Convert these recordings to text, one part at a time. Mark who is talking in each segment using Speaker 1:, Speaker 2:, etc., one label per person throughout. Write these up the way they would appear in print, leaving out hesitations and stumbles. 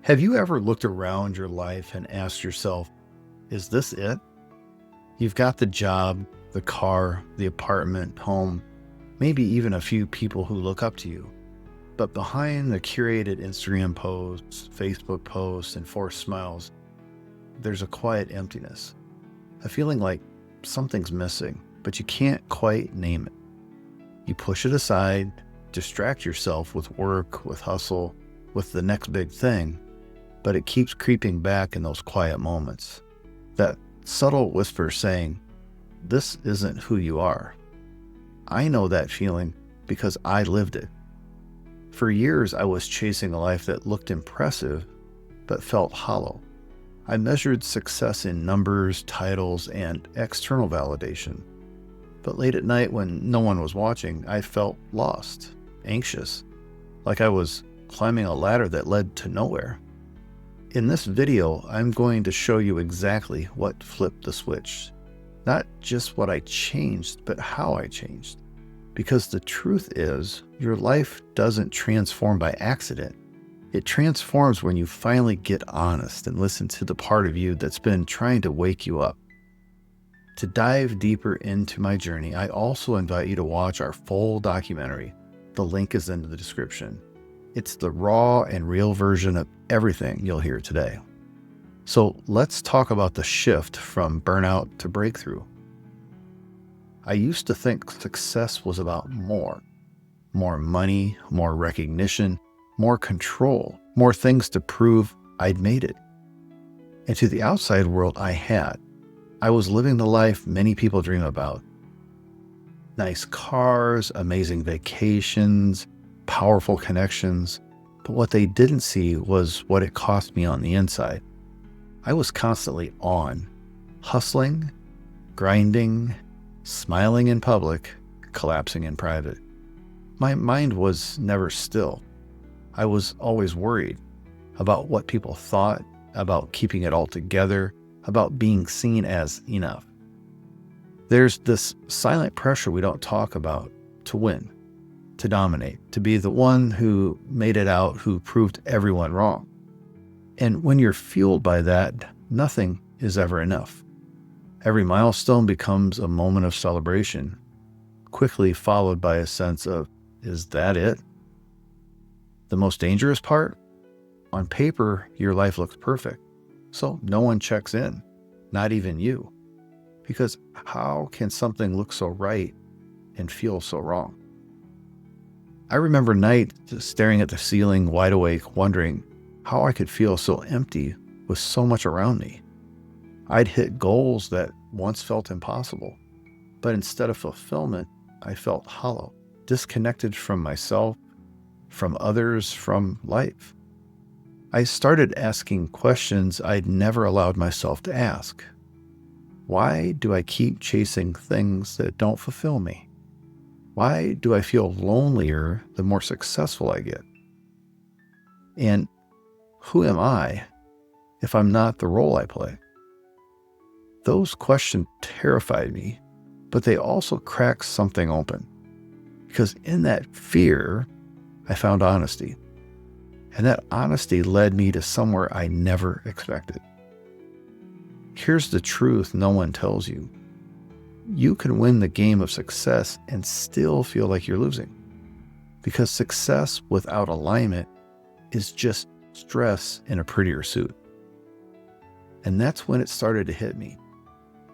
Speaker 1: Have you ever looked around your life and asked yourself, is this it? You've got the job, the car, the apartment, home, maybe even a few people who look up to you. But behind the curated Instagram posts, Facebook posts, and forced smiles, there's a quiet emptiness. A feeling like something's missing, but you can't quite name it. You push it aside, distract yourself with work, with hustle, with the next big thing, but it keeps creeping back in those quiet moments. That subtle whisper saying, this isn't who you are. I know that feeling because I lived it. For years, I was chasing a life that looked impressive, but felt hollow. I measured success in numbers, titles, and external validation. But late at night when no one was watching, I felt lost, anxious, like I was climbing a ladder that led to nowhere. In this video, I'm going to show you exactly what flipped the switch. Not just what I changed, but how I changed. Because the truth is, your life doesn't transform by accident. It transforms when you finally get honest and listen to the part of you that's been trying to wake you up. To dive deeper into my journey, I also invite you to watch our full documentary. The link is in the description. It's the raw and real version of everything you'll hear today. So let's talk about the shift from burnout to breakthrough. I used to think success was about more money, more recognition, more control, more things to prove I'd made it. And to the outside world, I was living the life many people dream about. Nice cars, amazing vacations, powerful connections, but what they didn't see was what it cost me on the inside. I was constantly on, hustling, grinding, smiling in public, collapsing in private. My mind was never still. I was always worried about what people thought, about keeping it all together, about being seen as enough. There's this silent pressure we don't talk about to win, to dominate, to be the one who made it out, who proved everyone wrong. And when you're fueled by that, nothing is ever enough. Every milestone becomes a moment of celebration, quickly followed by a sense of, is that it? The most dangerous part? On paper, your life looks perfect. So no one checks in, not even you. Because how can something look so right and feel so wrong? I remember nights staring at the ceiling, wide awake, wondering how I could feel so empty with so much around me. I'd hit goals that once felt impossible, but instead of fulfillment, I felt hollow, disconnected from myself, from others, from life. I started asking questions I'd never allowed myself to ask. Why do I keep chasing things that don't fulfill me? Why do I feel lonelier the more successful I get? And who am I if I'm not the role I play? Those questions terrified me, but they also cracked something open. Because in that fear, I found honesty. And that honesty led me to somewhere I never expected. Here's the truth no one tells you. You can win the game of success and still feel like you're losing. Because success without alignment is just stress in a prettier suit. And that's when it started to hit me.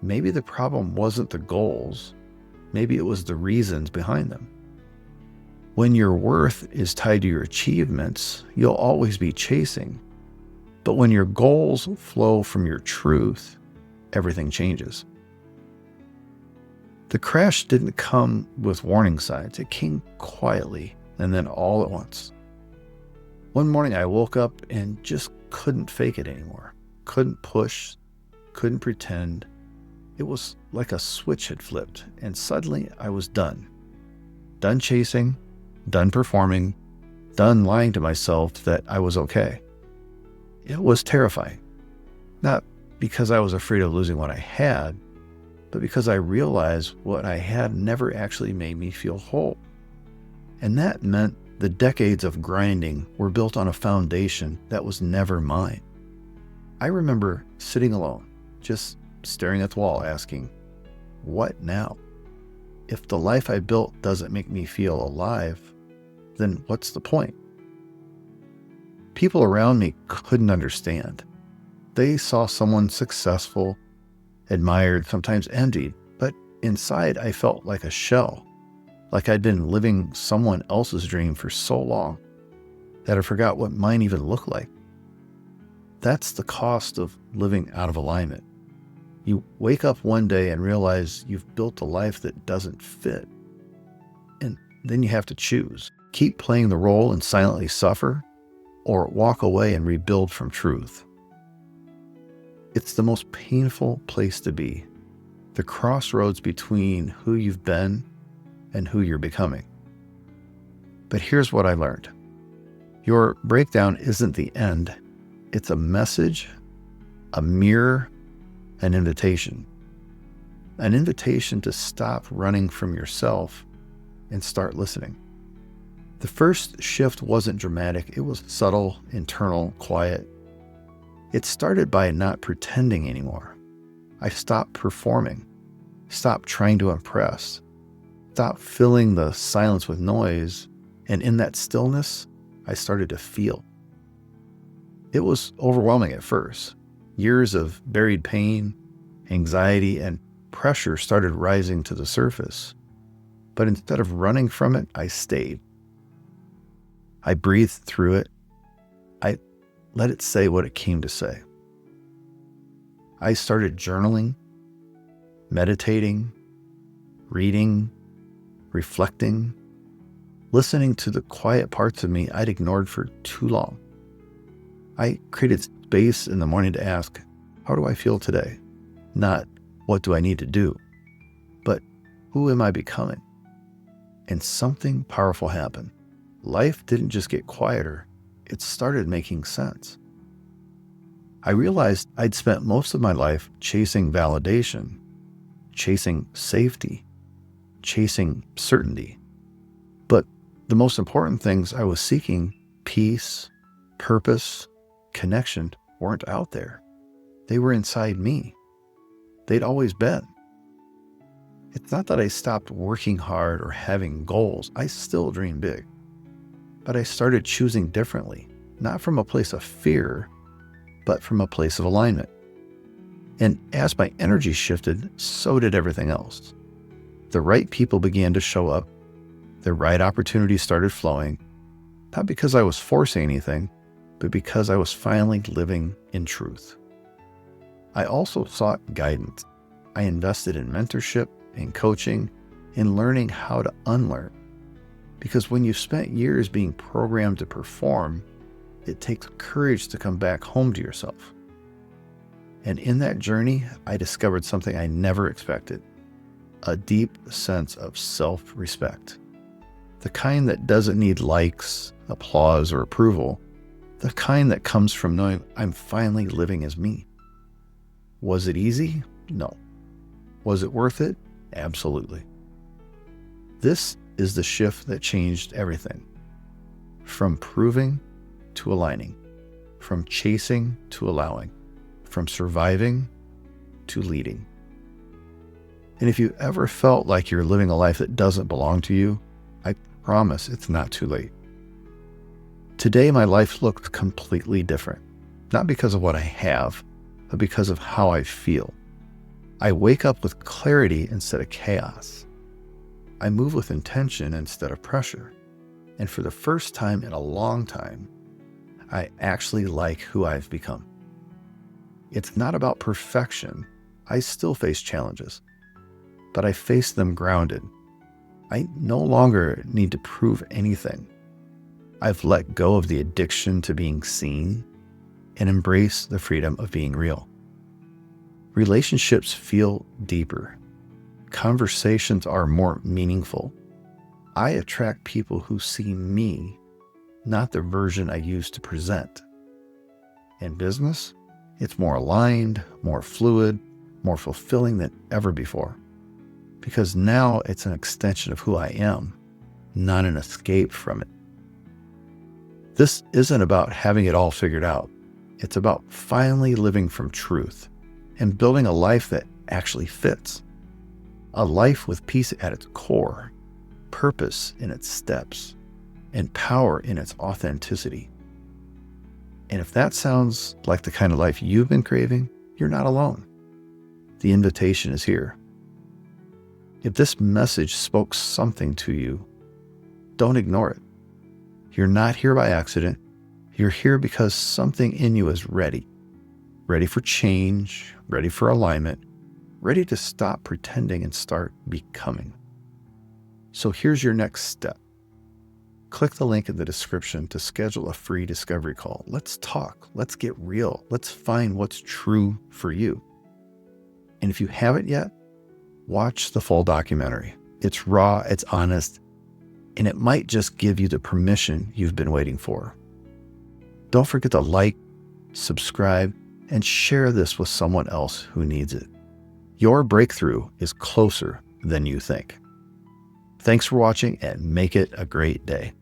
Speaker 1: Maybe the problem wasn't the goals. Maybe it was the reasons behind them. When your worth is tied to your achievements, you'll always be chasing. But when your goals flow from your truth, everything changes. The crash didn't come with warning signs. It came quietly and then all at once. One morning I woke up and just couldn't fake it anymore. Couldn't push, couldn't pretend. It was like a switch had flipped, and suddenly I was done. Done chasing, done performing, done lying to myself that I was okay. It was terrifying. Not because I was afraid of losing what I had, but because I realized what I had never actually made me feel whole. And that meant The decades of grinding were built on a foundation that was never mine. I remember sitting alone, just staring at the wall, asking, what now? If the life I built doesn't make me feel alive, then what's the point? People around me couldn't understand. They saw someone successful, admired, sometimes envied, but inside I felt like a shell, like I'd been living someone else's dream for so long that I forgot what mine even looked like. That's the cost of living out of alignment. You wake up one day and realize you've built a life that doesn't fit. And then you have to choose. Keep playing the role and silently suffer, or walk away and rebuild from truth. It's the most painful place to be, the crossroads between who you've been and who you're becoming. But here's what I learned. Your breakdown isn't the end. It's a message, a mirror, an invitation. An invitation to stop running from yourself and start listening. The first shift wasn't dramatic. It was subtle, internal, quiet. It started by not pretending anymore. I stopped performing, stopped trying to impress, stopped filling the silence with noise, and in that stillness, I started to feel. It was overwhelming at first. Years of buried pain, anxiety, and pressure started rising to the surface. But instead of running from it, I stayed. I breathed through it. I let it say what it came to say. I started journaling, meditating, reading, reflecting, listening to the quiet parts of me I'd ignored for too long. I created space in the morning to ask, how do I feel today? Not, what do I need to do? But, who am I becoming? And something powerful happened. Life didn't just get quieter, it started making sense. I realized I'd spent most of my life chasing validation, chasing safety, chasing certainty. But the most important things I was seeking, peace, purpose, connection, weren't out there. They were inside me. They'd always been. It's not that I stopped working hard or having goals. I still dream big. But I started choosing differently, not from a place of fear, but from a place of alignment. And as my energy shifted, so did everything else. The right people began to show up. The right opportunities started flowing, not because I was forcing anything, but because I was finally living in truth. I also sought guidance. I invested in mentorship, in coaching, in learning how to unlearn. Because when you've spent years being programmed to perform, it takes courage to come back home to yourself. And in that journey, I discovered something I never expected, a deep sense of self-respect. The kind that doesn't need likes, applause, or approval. The kind that comes from knowing I'm finally living as me. Was it easy? No. Was it worth it? Absolutely. This is the shift that changed everything. From proving to aligning. From chasing to allowing. From surviving to leading. And if you ever felt like you're living a life that doesn't belong to you, I promise it's not too late. Today, my life looks completely different. Not because of what I have, but because of how I feel. I wake up with clarity instead of chaos. I move with intention instead of pressure. And for the first time in a long time, I actually like who I've become. It's not about perfection. I still face challenges, but I face them grounded. I no longer need to prove anything. I've let go of the addiction to being seen and embrace the freedom of being real. Relationships feel deeper. Conversations are more meaningful. I attract people who see me, not the version I used to present. In business, it's more aligned, more fluid, more fulfilling than ever before. Because now it's an extension of who I am, not an escape from it. This isn't about having it all figured out. It's about finally living from truth and building a life that actually fits. A life with peace at its core, purpose in its steps, and power in its authenticity. And if that sounds like the kind of life you've been craving, you're not alone. The invitation is here. If this message spoke something to you, don't ignore it. You're not here by accident. You're here because something in you is ready. Ready for change, ready for alignment, ready to stop pretending and start becoming. So here's your next step. Click the link in the description to schedule a free discovery call. Let's talk. Let's get real. Let's find what's true for you. And if you haven't yet, watch the full documentary. It's raw, it's honest, and it might just give you the permission you've been waiting for. Don't forget to like, subscribe, and share this with someone else who needs it. Your breakthrough is closer than you think. Thanks for watching, and make it a great day.